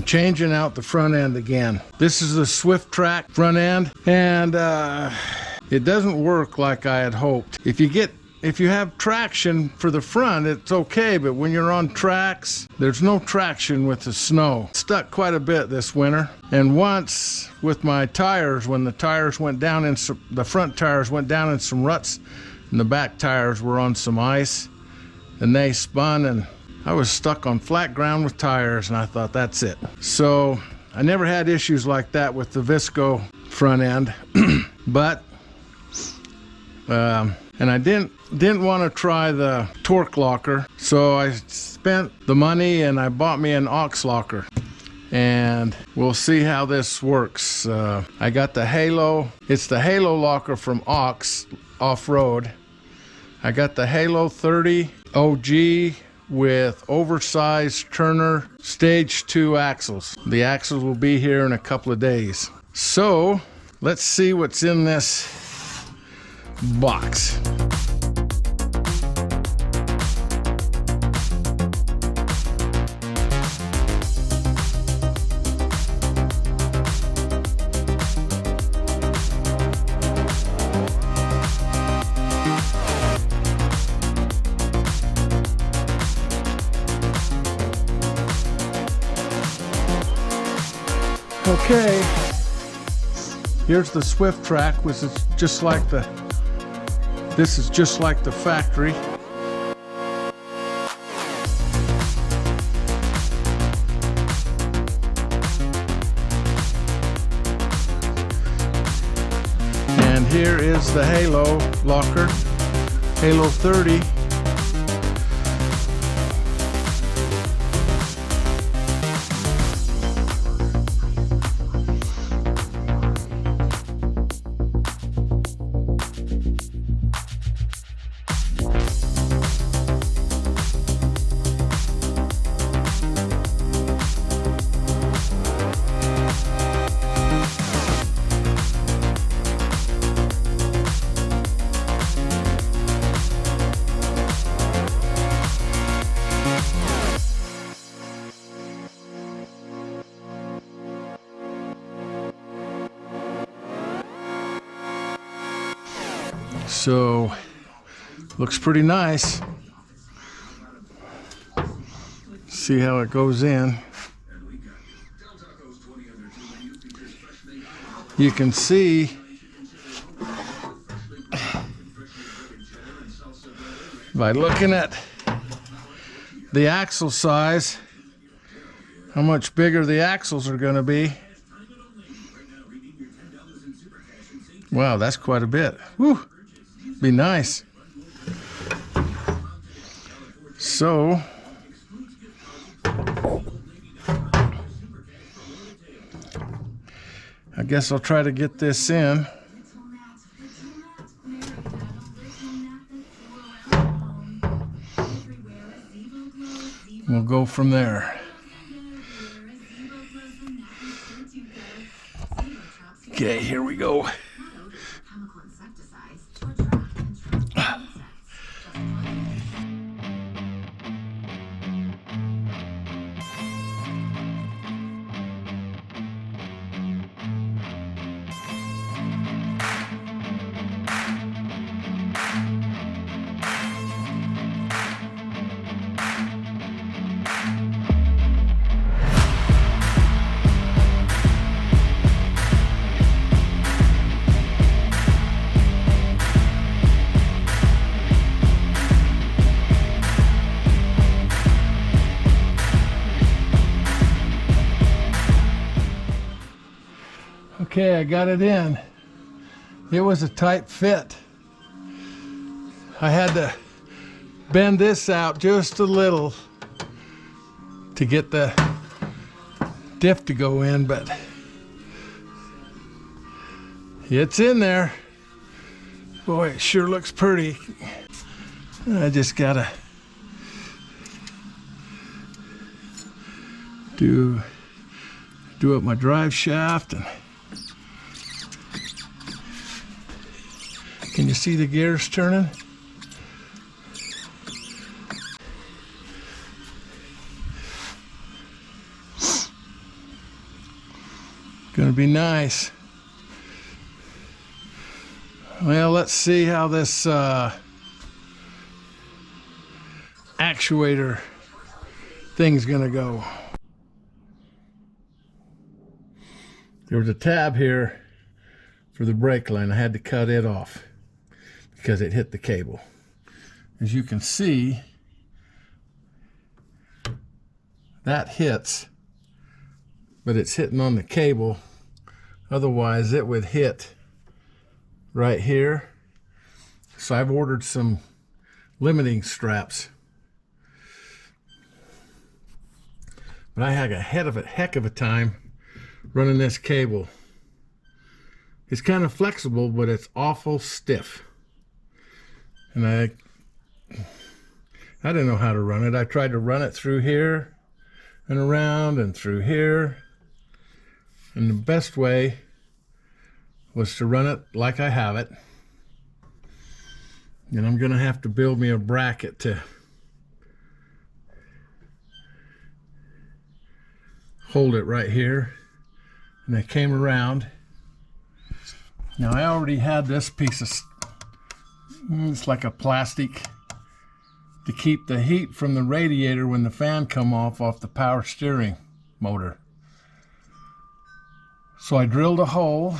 I'm changing out the front end again. This is the SwifTrack front end, and it doesn't work like I had hoped. If you have traction for the front, it's okay, but when you're on tracks, there's no traction with the snow. Stuck quite a bit this winter, and once with my tires, when the tires went down in the front tires went down in some ruts, and the back tires were on some ice, and they spun, and I was stuck on flat ground with tires, and I thought, that's it. So I never had issues like that with the Visco front end, but and I didn't want to try the torque locker, so I spent the money and I bought me an aux locker, and we'll see how this works. I got the Halo. It's the Halo locker from aux off-road. I got the Halo 30 OG with oversized Turner stage 2 axles. The axles will be here in a couple of days. So let's see what's in this box. Okay, here's the SwifTrack, which is just like this is just like the factory. And here is the Halo locker, Halo 30. So looks pretty nice. See how it goes in. You can see by looking at the axle size how much bigger the axles are going to be. Wow, that's quite a bit. Whew. Be nice. So I guess I'll try to get this in. We'll go from there. Okay, here we go. Okay, I got it in. It was a tight fit. I had to bend this out just a little to get the diff to go in, but it's in there. Boy, it sure looks pretty. I just gotta do up my drive shaft. And can you see the gears turning? Gonna be nice. Well, let's see how this actuator thing's gonna go. There was a tab here for the brake line. I had to cut it off because it hit the cable. As you can see, that hits, but it's hitting on the cable. Otherwise it would hit right here. So I've ordered some limiting straps. But I had a heck of a time running this cable. It's kind of flexible, but it's awful stiff. And I didn't know how to run it. I tried to run it through here and around and through here. And the best way was to run it like I have it. And I'm gonna have to build me a bracket to hold it right here. And I came around. Now I already had this piece of, it's like a plastic to keep the heat from the radiator when the fan come off the power steering motor. So I drilled a hole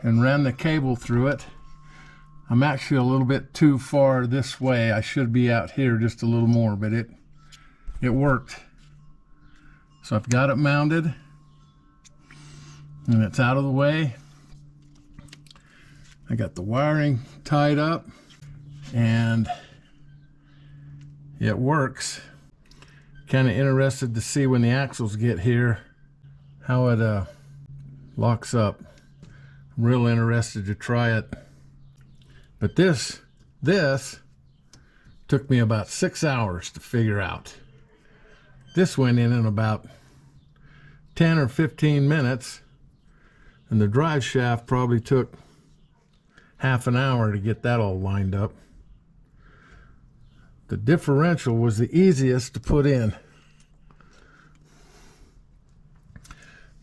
and ran the cable through it. I'm actually a little bit too far this way. I should be out here just a little more, but it worked. So I've got it mounted and it's out of the way. I got the wiring tied up and it works. Kind of interested to see when the axles get here how it locks up. I'm real interested to try it. But this took me about 6 hours to figure out. This went in about 10 or 15 minutes, and the drive shaft probably took half an hour to get that all lined up. The differential was the easiest to put in.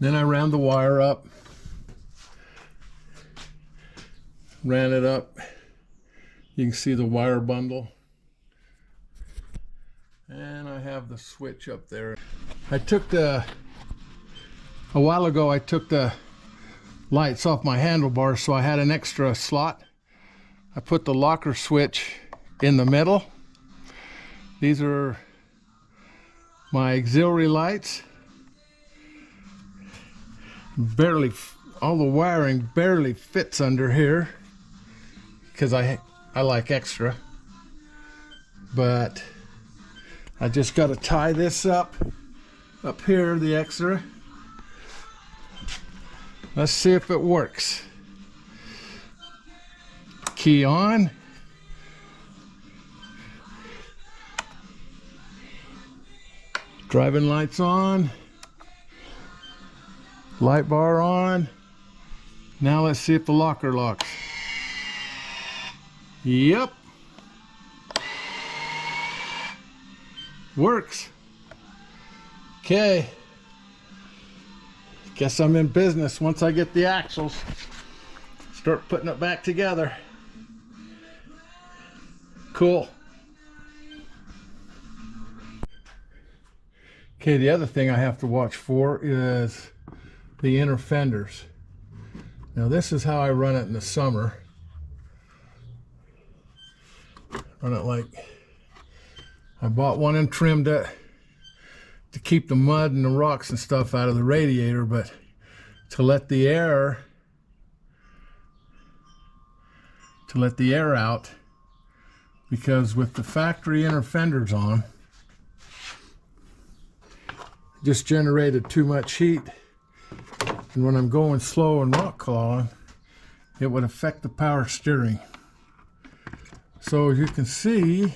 Then I ran the wire up, ran it up. You can see the wire bundle. And I have the switch up there. A while ago I took the lights off my handlebars, so I had an extra slot. I put the locker switch in the middle. These are my auxiliary lights. Barely, all the wiring barely fits under here because I like extra. But I just got to tie this up here, the extra. Let's see if it works. Key on. Driving lights on. Light bar on. Now let's see if the locker locks. Yep. Works. Okay. Guess I'm in business once I get the axles. Start putting it back together. Cool. Okay, the other thing I have to watch for is the inner fenders. Now this is how I run it in the summer. Run it like I bought one and trimmed it to keep the mud and the rocks and stuff out of the radiator, but to let the air out, because with the factory inner fenders on, it just generated too much heat, and when I'm going slow and rock clawing, it would affect the power steering. So as you can see,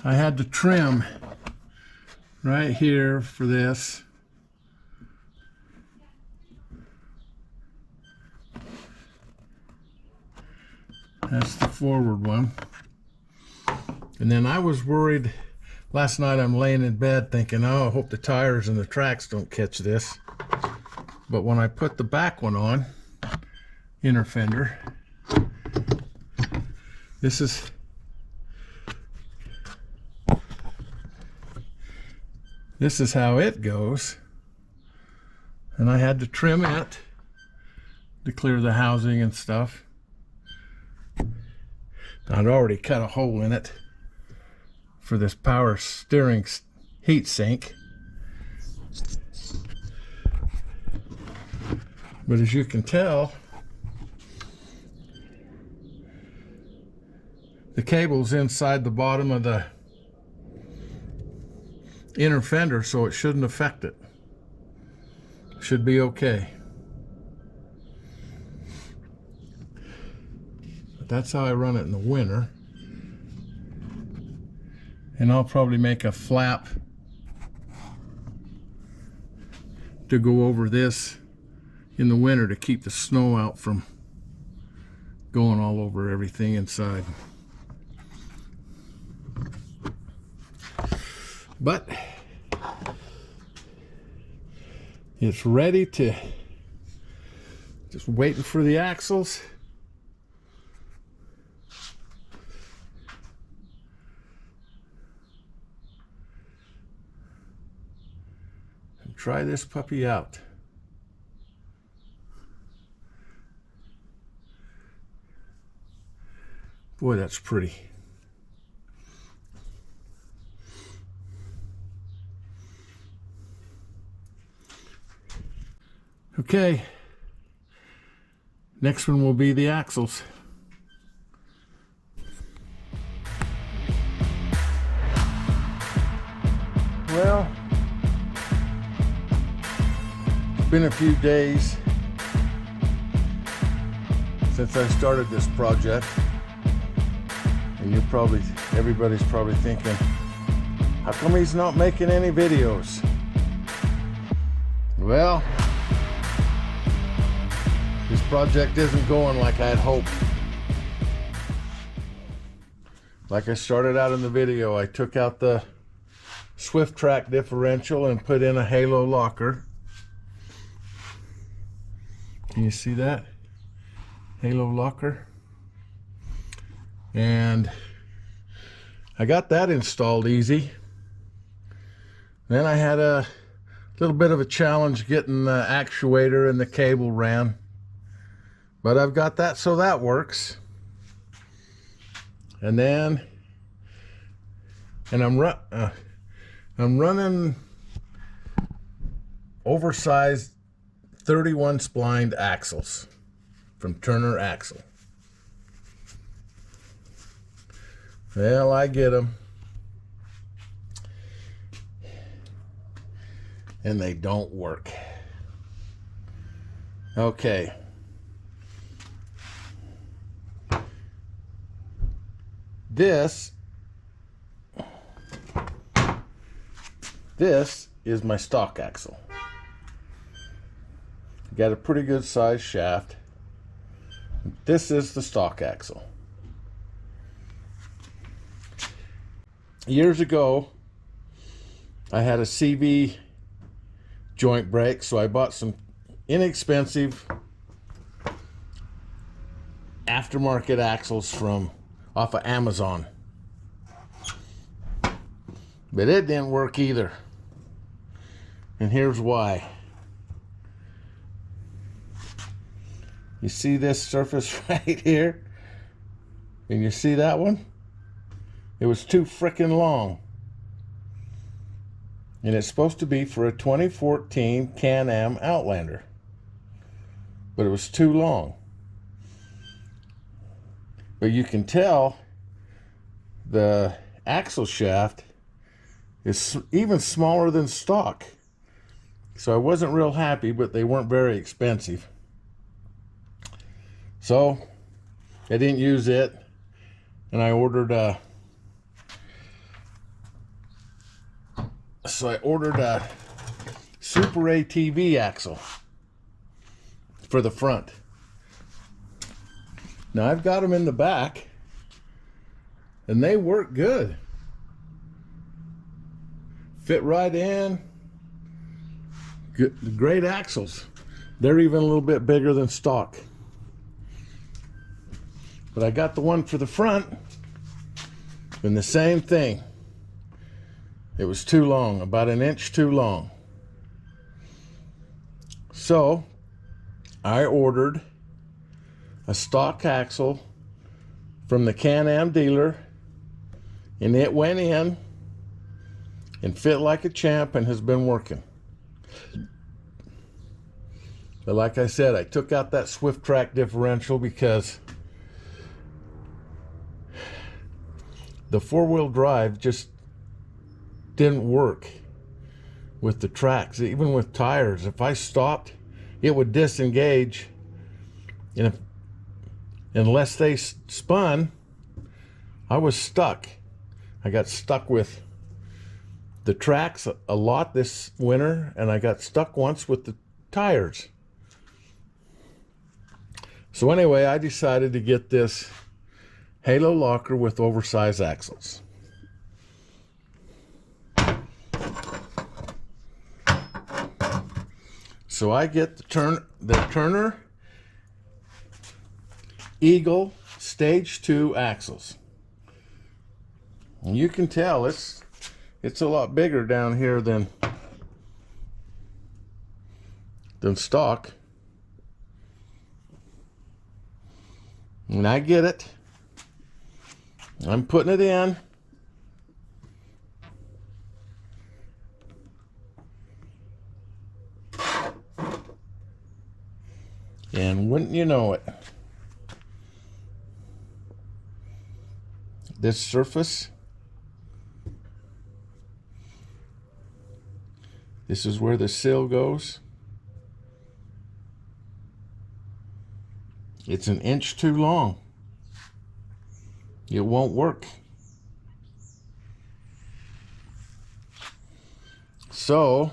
I had to trim right here for this. That's the forward one. And then I was worried last night. I'm laying in bed thinking, oh, I hope the tires and the tracks don't catch this. But when I put the back one on, inner fender, this is how it goes. And I had to trim it to clear the housing and stuff. I'd already cut a hole in it for this power steering heat sink. But as you can tell, the cable's inside the bottom of the inner fender, so it shouldn't affect it. Should be okay. But that's how I run it in the winter. And I'll probably make a flap to go over this in the winter to keep the snow out from going all over everything inside. But it's ready to, just waiting for the axles. And try this puppy out. Boy, that's pretty. Okay, next one will be the axles. Well, it's been a few days since I started this project, and everybody's probably thinking, how come he's not making any videos? Well, this project isn't going like I'd hoped. Like I started out in the video, I took out the SwifTrack differential and put in a halo locker. Can you see that? Halo locker. And I got that installed easy. Then I had a little bit of a challenge getting the actuator and the cable ran. But I've got that, so that works. And then, I'm running oversized 31 splined axles from Turner Axle. Well, I get them, and they don't work. Okay. This is my stock axle. Got a pretty good size shaft. This is the stock axle. Years ago, I had a CV joint brake, so I bought some inexpensive aftermarket axles off of Amazon. But it didn't work either. And here's why. You see this surface right here? And you see that one? It was too frickin' long. And it's supposed to be for a 2014 Can-Am Outlander. But it was too long. But you can tell the axle shaft is even smaller than stock. So I wasn't real happy, but they weren't very expensive. So I didn't use it, and I ordered a Super ATV axle for the front. Now I've got them in the back, and they work good. Fit right in. Good, great axles. They're even a little bit bigger than stock. But I got the one for the front, and the same thing. It was too long, about an inch too long. So I ordered a stock axle from the Can-Am dealer, and it went in and fit like a champ and has been working. But like I said, I took out that SwifTrack differential because the four-wheel drive just didn't work with the tracks. Even with tires, if I stopped, it would disengage, and unless they spun, I was stuck. I got stuck with the tracks a lot this winter, and I got stuck once with the tires. So anyway, I decided to get this halo locker with oversized axles. So I get the Turner Eagle Stage 2 axles. And you can tell it's a lot bigger down here than stock. And I get it. I'm putting it in. And wouldn't you know it, this surface, this is where the sill goes. It's an inch too long. It won't work. So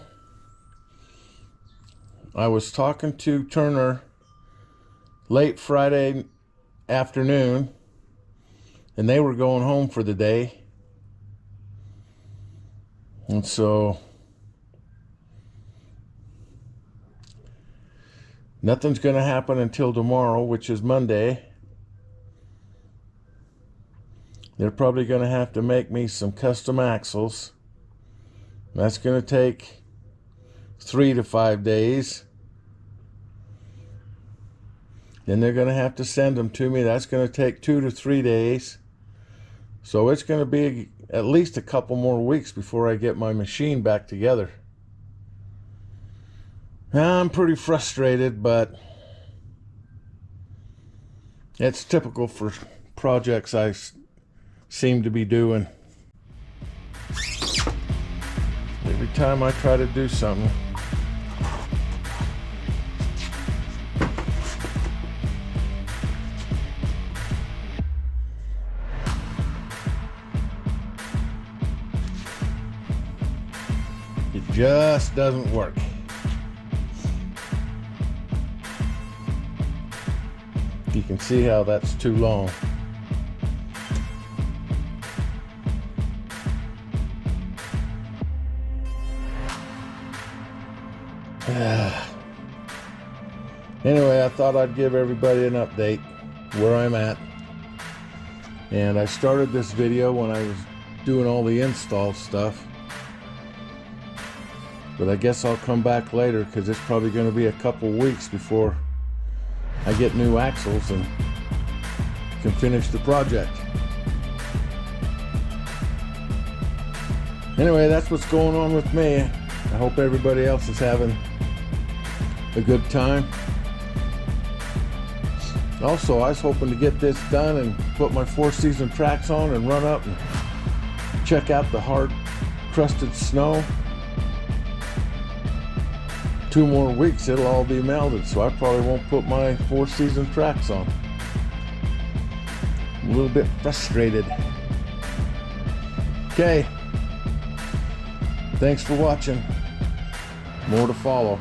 I was talking to Turner late Friday afternoon, and they were going home for the day. And so nothing's going to happen until tomorrow, which is Monday. They're probably going to have to make me some custom axles. That's going to take 3 to 5 days. Then they're going to have to send them to me. That's going to take 2 to 3 days. So it's going to be at least a couple more weeks before I get my machine back together. I'm pretty frustrated, but it's typical for projects I seem to be doing. Every time I try to do something, it just doesn't work. You can see how that's too long. Anyway, I thought I'd give everybody an update where I'm at. And I started this video when I was doing all the install stuff. But I guess I'll come back later because it's probably going to be a couple weeks before I get new axles and can finish the project. Anyway, that's what's going on with me. I hope everybody else is having a good time. Also, I was hoping to get this done and put my 4-season tracks on and run up and check out the hard crusted snow. 2 more weeks, it'll all be melted, so I probably won't put my 4-season tracks on. I'm a little bit frustrated. Okay. Thanks for watching. More to follow.